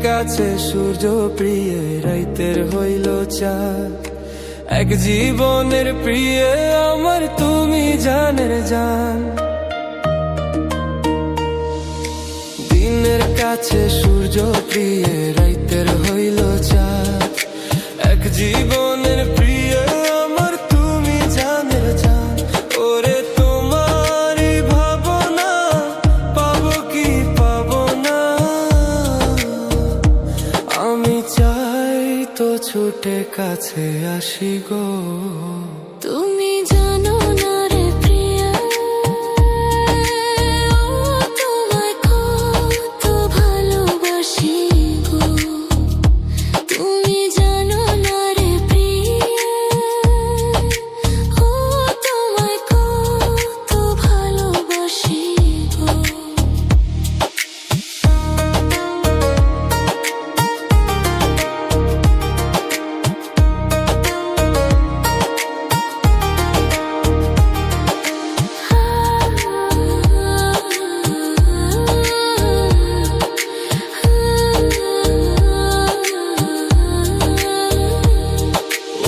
কাছে সূর্য প্রিয় রাইতের হইল চাঁদ। এক জীবনের প্রিয় আমার তুমি জানের জান। দিনের কাছে সূর্য প্রিয় রাইতের হইল চাঁদ। এক জীবনের প্রিয় আমার তুমি জানের জান। ওরে তোমারই ভাবনা পাবো কি পাবো না, আমি চাই তো ছুটে কাছে আসি গো। তুমি জানো না রে প্রিয়া, তোমায় কত ভালোবাসি গো। তুমি জানো না রে প্রিয়া, তোমায় কত ভালোবাসি গো।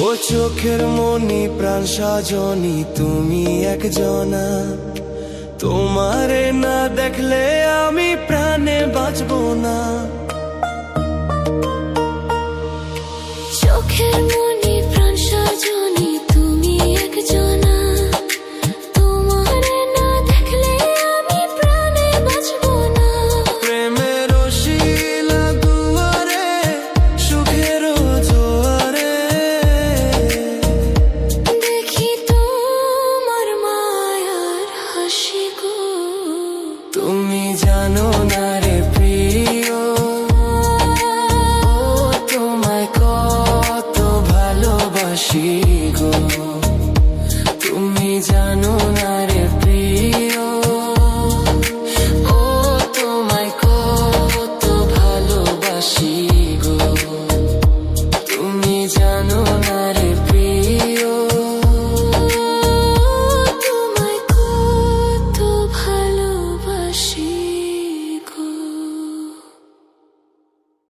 ও চোখের মনি প্রাণ সাজনি তুমি একজনা, তোমারে না দেখলে আমি প্রাণে বাঁচবো না। চোখের মনি প্রাণ সাজনি তুমি একজনা, তোমারে না দেখলে আমি প্রাণে বাঁচবো না। প্রেমের শিলা দুয়ারে সুখের জোয়ারে, দেখি তোমার মায়ার হাসি গো। তুমি জানো না রে প্রিয়, তোমায় কত ভালোবাসি গো। তুমি জানো না রে